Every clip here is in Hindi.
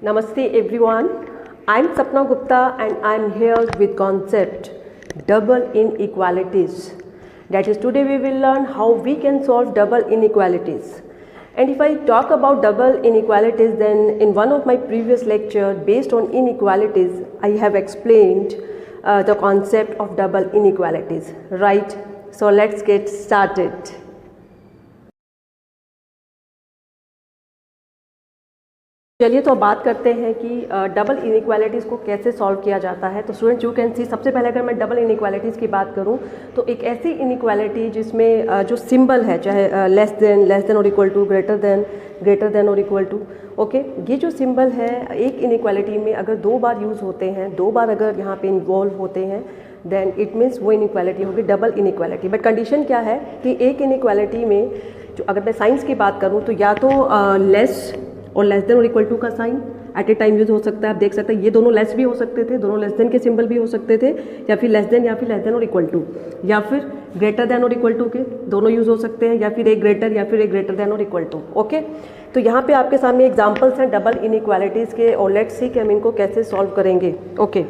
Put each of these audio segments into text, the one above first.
Namaste everyone. I'm Sapna Gupta and I'm here with concept double inequalities. That is, today we will learn how we can solve double inequalities. And if I talk about double inequalities, then in one of my previous lecture based on inequalities, I have explained the concept of double inequalities, right? So let's get started. चलिए तो अब बात करते हैं कि डबल इनइक्वालिटीज़ को कैसे सॉल्व किया जाता है। तो स्टूडेंट यू कैन सी, सबसे पहले अगर मैं डबल इनइक्वालिटीज़ की बात करूं तो एक ऐसी इनइक्वालिटी जिसमें जो सिंबल है, चाहे लेस देन और इक्वल टू, ग्रेटर देन और इक्वल टू, ओके, ये जो सिंबल है एक इनइक्वालिटी में अगर दो बार यूज़ होते हैं, दो बार अगर यहाँ पे इन्वॉल्व होते हैं, देन इट मीन्स वो इनइक्वालिटी होगी डबल इनइक्वालिटी। बट कंडीशन क्या है कि एक इनइक्वालिटी में जो, अगर मैं साइंस की बात करूँ तो या तो लेस और लेस देन और इक्वल टू का sign at a time use हो सकता है। आप देख सकते हैं ये दोनों लेस भी हो सकते थे, दोनों लेस देन के सिंबल भी हो सकते थे, या फिर लेस देन और इक्वल टू, या फिर ग्रेटर देन और इक्वल टू के दोनों यूज हो सकते हैं, या फिर एक ग्रेटर या फिर एक ग्रेटर देन और इक्वल टू। ओके, तो यहाँ पे आपके सामने एग्जाम्पल्स हैं डबल इनइक्वालिटीज़ के और लेट्स सी कि हम इनको कैसे सॉल्व करेंगे। ओके,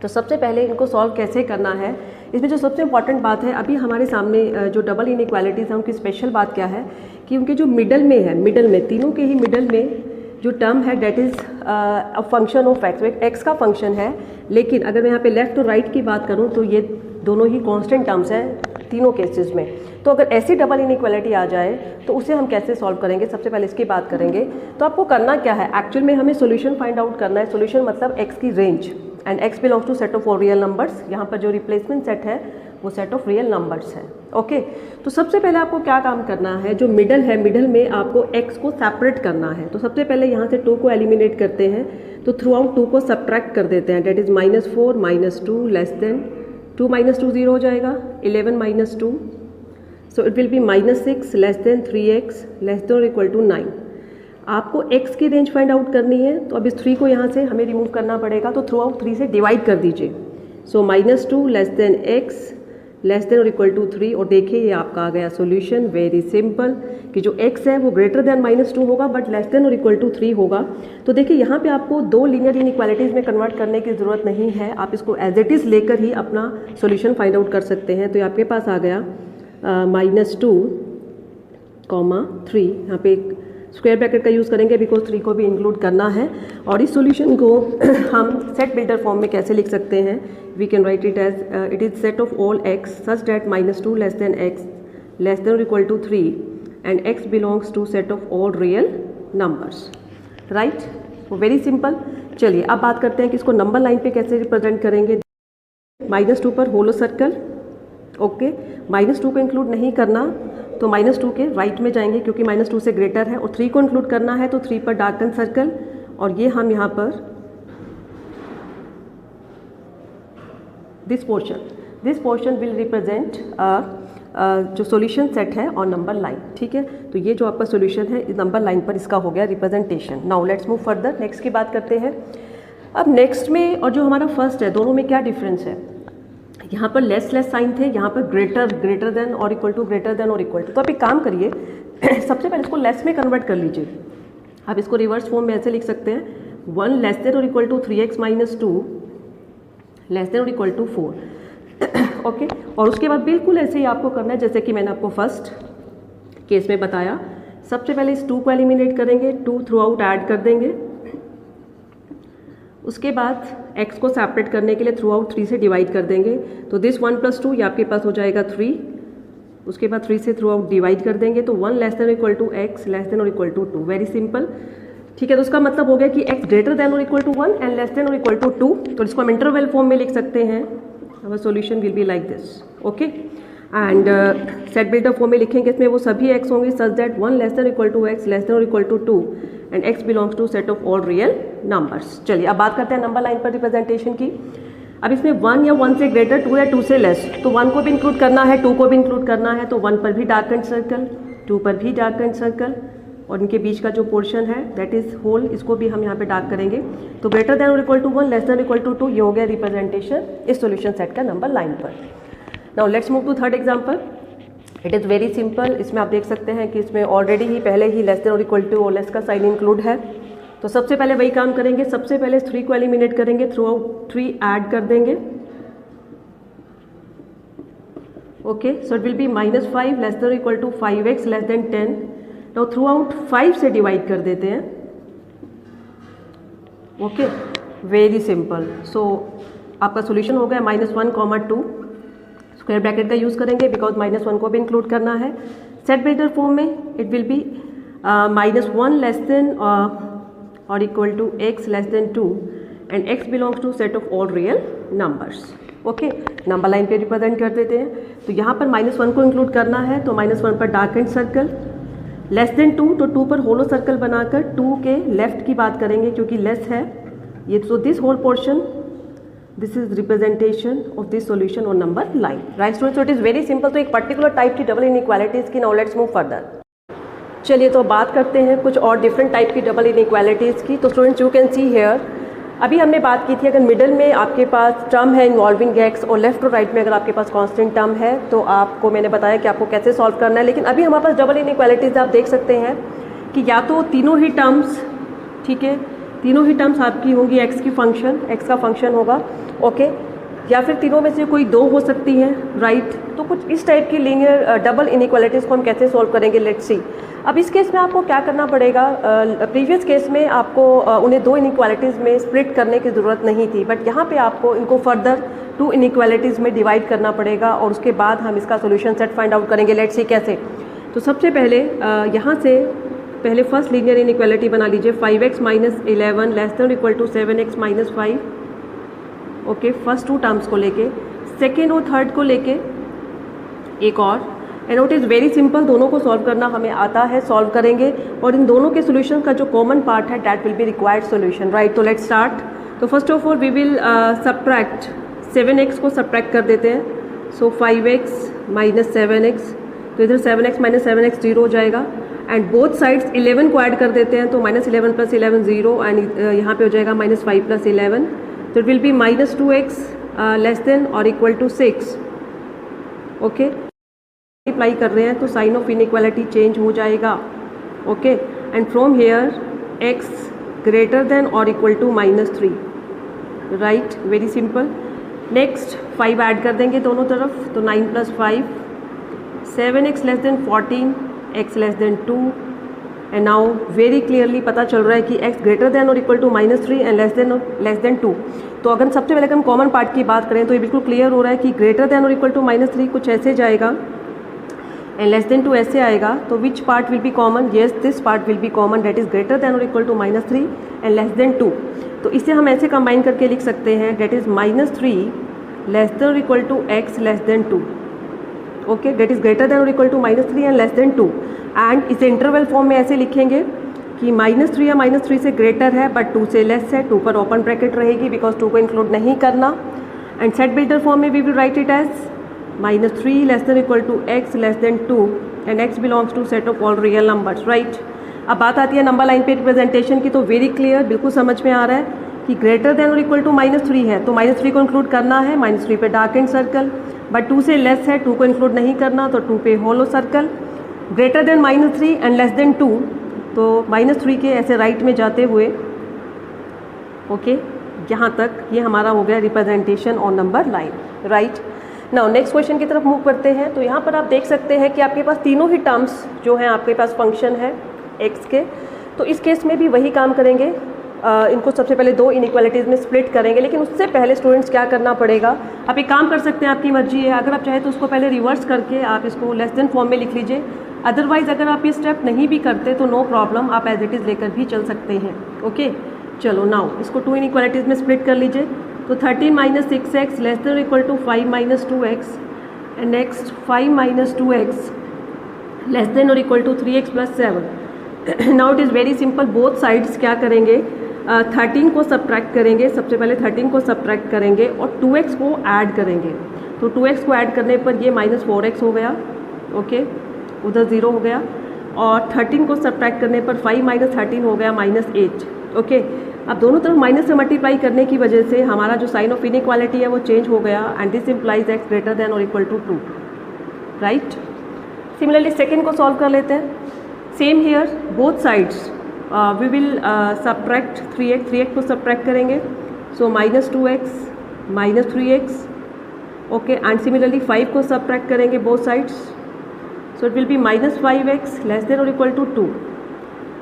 तो सबसे पहले इनको सॉल्व कैसे करना है, इसमें जो सबसे इंपॉर्टेंट बात है, अभी हमारे सामने जो डबल इनइक्वालिटीज़ हैं उनकी स्पेशल बात क्या है कि उनके जो मिडल में है, मिडल में तीनों के ही मिडल में जो टर्म है that is a function of x, x का फंक्शन है। लेकिन अगर मैं यहाँ पे लेफ्ट और राइट की बात करूँ तो ये दोनों ही कांस्टेंट टर्म्स हैं तीनों केसेस में। तो अगर ऐसी डबल इनइक्वालिटी आ जाए तो उसे हम कैसे सॉल्व करेंगे, सबसे पहले इसकी बात करेंगे। तो आपको करना क्या है, एक्चुअल में हमें सोल्यूशन फाइंड आउट करना है। सोल्यूशन मतलब एक्स की range, and x belongs to set of all real numbers. यहाँ पर जो रिप्लेसमेंट सेट है वो सेट ऑफ रियल नंबर्स है। ओके, तो सबसे पहले आपको क्या काम करना है, जो मिडल है, मिडल में आपको एक्स को सेपरेट करना है। तो सबसे पहले यहाँ से 2 को एलिमिनेट करते हैं, तो थ्रू आउट 2 को सब्ट्रैक्ट कर देते हैं, डेट इज -4 -2 लेस देन 2 -2 0 हो जाएगा, 11 -2, सो it will B -6 less than 3x less than और इक्वल टू 9। आपको x की रेंज फाइंड आउट करनी है, तो अब इस 3 को यहाँ से हमें रिमूव करना पड़ेगा, तो थ्रू आउट 3 से डिवाइड कर दीजिए। सो -2 less than x less than और इक्वल टू 3, और देखिए ये आपका आ गया सॉल्यूशन। वेरी सिंपल कि जो x है वो ग्रेटर देन -2 होगा बट लेस देन और इक्वल टू 3 होगा। तो देखिए यहाँ पे आपको दो लीनियर इनइक्वालिटीज़ में कन्वर्ट करने की ज़रूरत नहीं है, आप इसको एज इट इज़ लेकर ही अपना सॉल्यूशन फाइंड आउट कर सकते हैं। तो आपके पास आ गया -2, 3, यहाँ पे एक स्क्वायर ब्रैकेट का यूज़ करेंगे बिकॉज 3 को भी इंक्लूड करना है। और इस सॉल्यूशन को हम सेट बिल्डर फॉर्म में कैसे लिख सकते हैं, we can write it as it is set of all x such that -2 less than x less than और equal to 3 and x belongs to set of all real numbers, right. Very simple. चलिए अब बात करते हैं कि इसको नंबर लाइन पे कैसे रिप्रेजेंट करेंगे। -2 पर होलो सर्कल, ओके, -2 को इंक्लूड नहीं करना तो -2 के राइट में जाएंगे क्योंकि -2 से ग्रेटर है, और 3 को इंक्लूड करना है तो 3 पर डार्कन सर्कल, और ये हम यहाँ पर दिस पोर्शन विल रिप्रेजेंट जो सॉल्यूशन सेट है और नंबर लाइन, ठीक है। तो ये जो आपका सॉल्यूशन है इस नंबर लाइन पर इसका हो गया representation. Now let's move further, next की बात करते हैं। अब नेक्स्ट में और जो हमारा फर्स्ट है, दोनों में क्या डिफरेंस है, यहाँ पर लेस साइन थे, यहाँ पर ग्रेटर देन और इक्वल टू, ग्रेटर देन और इक्वल टू। तो आप एक काम करिए सबसे पहले इसको लेस में कन्वर्ट कर लीजिए। आप इसको रिवर्स फॉर्म में ऐसे लिख सकते हैं, 1 लेस देन और equal to 3x - 2 less than और इक्वल टू 4। ओके, और उसके बाद बिल्कुल ऐसे ही आपको करना है जैसे कि मैंने आपको फर्स्ट केस में बताया। सबसे पहले इस 2 को एलिमिनेट करेंगे, 2 थ्रू आउट ऐड कर देंगे, उसके बाद x को सेपरेट करने के लिए थ्रू आउट 3 से डिवाइड कर देंगे। तो दिस 1 + 2 ये आपके पास हो जाएगा 3, उसके बाद 3 से थ्रू आउट डिवाइड कर देंगे, तो 1 लेस देन और equal to x less than और इक्वल टू 2। वेरी सिंपल, ठीक है। तो उसका मतलब हो गया कि x ग्रेटर देन और equal to 1 and less than और इक्वल टू 2। तो इसको हम इंटरवल फॉर्म में लिख सकते हैं, our solution will be like this, okay. And set builder form में लिखेंगे, इसमें वो सभी x होंगे such that 1 less than equal to x less than और equal to 2 and x belongs to set of all real numbers. चलिए अब बात करते हैं नंबर लाइन पर रिप्रेजेंटेशन की। अब इसमें 1 या 1 से ग्रेटर, 2 या 2 से लेस, तो 1 को भी इंक्लूड करना है, 2 को भी इंक्लूड करना है, तो 1 पर भी डार्कन सर्कल, 2 पर भी डार्कन सर्कल, और इनके बीच का जो पोर्शन है दैट इज होल, इसको भी हम यहाँ पे डार्क करेंगे। तो ग्रेटर देन और equal to 1 less than equal to 2 ये हो गया रिप्रेजेंटेशन इस सॉल्यूशन सेट का नंबर लाइन पर। Now let's move to third example. It is very simple. इसमें आप देख सकते हैं कि इसमें ऑलरेडी ही पहले ही लेस देन और इक्वल टू और लेस का साइन इंक्लूड है, तो सबसे पहले वही काम करेंगे, सबसे पहले 3 को एलिमिनेट करेंगे, थ्रू आउट 3 ऐड कर देंगे। Okay, so it will be -5 less than equal to 5x less than 10। Now throughout 5 से डिवाइड कर देते हैं। Okay, very simple. सो आपका सोल्यूशन हो गया -1, 2। स्क्वायर ब्रैकेट का यूज़ करेंगे बिकॉज -1 को भी इंक्लूड करना है। सेट बिल्डर फॉर्म में it will be -1 less than और equal to x less than 2 and x belongs to set of all real numbers. Okay, number line पे रिप्रेजेंट कर देते हैं। तो यहाँ पर -1 को इंक्लूड करना है, तो -1 पर dark and circle, less than 2 तो 2 पर होलो सर्कल बनाकर 2 के लेफ्ट की बात करेंगे क्योंकि लेस है ये। So this whole portion, this is representation of this solution on number line, right students. So it is very simple. तो एक पर्टिकुलर टाइप की डबल इनइक्वालिटीज़ की। Now let's move further. चलिए तो बात करते हैं कुछ और डिफरेंट टाइप की डबल इनइक्वालिटीज़ की। तो students you can see here, अभी हमने बात की थी अगर मिडल में आपके पास टर्म है इन्वॉल्विंग एक्स और लेफ्ट और राइट में अगर आपके पास कांस्टेंट टर्म है तो आपको मैंने बताया कि आपको कैसे सॉल्व करना है। लेकिन अभी हमारे पास डबल इनइक्वालिटीज़ आप देख सकते हैं कि या तो तीनों ही टर्म्स, ठीक है, तीनों ही टर्म्स आपकी होंगी एक्स की फंक्शन, एक्स का फंक्शन होगा। ओके, या फिर तीनों में से कोई दो हो सकती हैं, राइट। तो कुछ इस टाइप की लीनियर डबल इनइक्वालिटीज़ को हम कैसे सॉल्व करेंगे, लेट्स सी। अब इस केस में आपको क्या करना पड़ेगा, प्रीवियस केस में आपको उन्हें दो इनइक्वालिटीज़ में स्प्लिट करने की ज़रूरत नहीं थी, बट यहाँ पे आपको इनको फर्दर 2 इनइक्वालिटीज़ में डिवाइड करना पड़ेगा और उसके बाद हम इसका सोल्यूशन सेट फाइंड आउट करेंगे। लेट्स सी कैसे। तो सबसे पहले यहाँ से पहले फर्स्ट लीनियर इनइक्वालिटी बना लीजिए, 5x - 11 less than equal to 7x - 5। Okay, first 2 terms को लेके, सेकेंड और थर्ड को लेके एक और, and it is very simple. दोनों को सॉल्व करना हमें आता है, सॉल्व करेंगे और इन दोनों के सोल्यूशन का जो कॉमन पार्ट है that will be required solution, right. तो लेट्स स्टार्ट। तो first of all we will subtract 7x को सब्ट्रैक्ट कर देते हैं। सो 5x - 7x, तो इधर 7x - 7x 0 हो जाएगा एंड बोथ साइड्स 11 को ऐड कर देते हैं। तो -11 + 11 0 एंड यहाँ पे हो जाएगा -5 + 11। तो it will B -2x less than और इक्वल टू 6। ओके, मल्टीप्लाई कर रहे हैं तो साइन ऑफ इनइक्वालिटी चेंज हो जाएगा। Okay, and from here x greater than और equal to -3, right, very simple. Next 5 add कर देंगे दोनों तरफ, तो 9 + 5, 7x less than 14, x less than 2 and now very clearly पता चल रहा है कि x ग्रेटर देन और equal to -3 and less than 2। तो अगर सबसे पहले हम कॉमन पार्ट की बात करें तो ये बिल्कुल क्लियर हो रहा है कि ग्रेटर देन और इक्वल टू -3 कुछ ऐसे जाएगा एंड लेस देन 2 ऐसे आएगा। तो which part will be common, yes this part will be common, that is greater than और equal to -3 and less than 2। तो इसे हम ऐसे कंबाइन करके लिख सकते हैं, दैट इज -3 लेस देन और equal to x less than 2। Okay, that is greater than और equal to -3 and less than 2। And इसे इंटरवल फॉर्म में ऐसे लिखेंगे कि -3 या -3 से ग्रेटर है बट 2 से लेस है, 2 पर ओपन ब्रैकेट रहेगी बिकॉज 2 को इंक्लूड नहीं करना। एंड सेट बिल्डर फॉर्म में we will write it as -3 less than equal to x less than 2 and x belongs to set of all real numbers, right. अब बात आती है नंबर लाइन पे रिप्रेजेंटेशन की। तो वेरी क्लियर, बिल्कुल समझ में आ रहा है कि ग्रेटर देन और इक्वल टू -3 है तो -3 को इंक्लूड करना है, -3 पे डार्क एंड सर्कल, बट 2 से लेस है, 2 को इंक्लूड नहीं करना तो 2 पे hollow circle. Greater than -3 and less than 2, तो -3 के ऐसे राइट में जाते हुए ओके यहाँ तक ये हमारा हो गया representation on number line, right. Now next question की तरफ मूव करते हैं। तो यहाँ पर आप देख सकते हैं कि आपके पास तीनों ही टर्म्स जो हैं आपके पास फंक्शन है x के। तो इस केस में भी वही काम करेंगे, इनको सबसे पहले 2 इनइक्वालिटीज़ में स्प्लिट करेंगे। लेकिन उससे पहले स्टूडेंट्स क्या करना पड़ेगा, आप एक काम कर सकते हैं, आपकी मर्जी है, अगर आप चाहें तो उसको पहले रिवर्स करके आप इसको लेस देन फॉर्म में लिख लीजिए। अदरवाइज़ अगर आप ये स्टेप नहीं भी करते तो नो प्रॉब्लम, आप एज इट इज़ लेकर भी चल सकते हैं। ओके, चलो नाउ इसको 2 इनइक्वालिटीज़ में स्प्लिट कर लीजिए। तो 13 - 6x less than equal to 5 - 2x and next 5 - 2x less than और equal to 3x + 7। Now it is very simple, both sides क्या करेंगे, 13 को सब्ट्रैक्ट करेंगे, सबसे पहले 13 को सब्ट्रैक्ट करेंगे और 2x को ऐड करेंगे। तो 2x को ऐड करने पर ये -4x हो गया, ओके, उधर 0 हो गया, और 13 को सब्ट्रैक्ट करने पर 5 - 13 हो गया -8। ओके, अब दोनों तरफ माइनस से मल्टीप्लाई करने की वजह से हमारा जो साइन ऑफ इनइक्वालिटी है वो चेंज हो गया and this implies x greater than और equal to 2, right. Similarly second को सॉल्व कर लेते हैं। Same here, both sides we will subtract 3x, 3x को सब्ट्रैक्ट करेंगे, सो -2x -3x, okay, and similarly 5 को सब्ट्रैक्ट करेंगे both sides, so it will be -5x less than और equal to 2.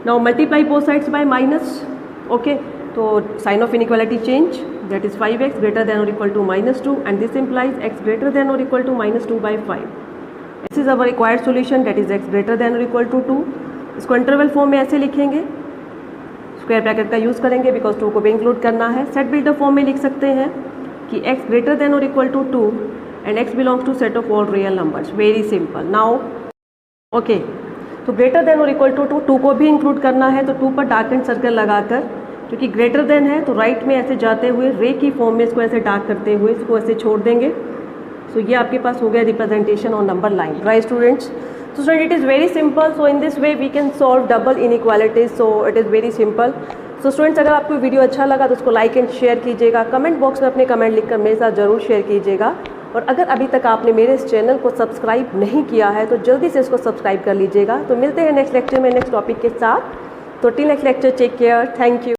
Now multiply both sides by minus, okay, तो sign of inequality change, that is 5x greater than or equal to -2, and this implies x greater than or equal to -2 by 5. This is our required solution, that is x greater than or equal to 2. इसको इंटरवल फॉर्म में ऐसे लिखेंगे, स्क्वायर ब्रैकेट का यूज़ करेंगे बिकॉज 2 को भी इंक्लूड करना है. सेट बिल्डर फॉर्म में लिख सकते हैं कि x ग्रेटर देन और equal to 2 and x belongs to set of all real numbers. Very simple. Now okay, तो ग्रेटर देन और इक्वल टू 2 को भी इंक्लूड करना है, तो 2 पर डार्क एंड सर्कल लगाकर, क्योंकि ग्रेटर देन है तो राइट में ऐसे जाते हुए रे की फॉर्म में इसको ऐसे डार्क करते हुए इसको ऐसे छोड़ देंगे. सो ये आपके पास हो गया representation on number line. Right students? So student, it is very simple. So in this way we can solve double inequalities. So it is very simple. So students, अगर आपको वीडियो अच्छा लगा तो उसको लाइक एंड शेयर कीजिएगा. कमेंट बॉक्स में अपने कमेंट लिखकर मेरे साथ ज़रूर शेयर कीजिएगा. और अगर अभी तक आपने मेरे इस चैनल को सब्सक्राइब नहीं किया है तो जल्दी से इसको सब्सक्राइब कर लीजिएगा. तो मिलते हैं नेक्स्ट लेक्चर में नेक्स्ट टॉपिक के साथ. तो till next lecture, take care, thank you.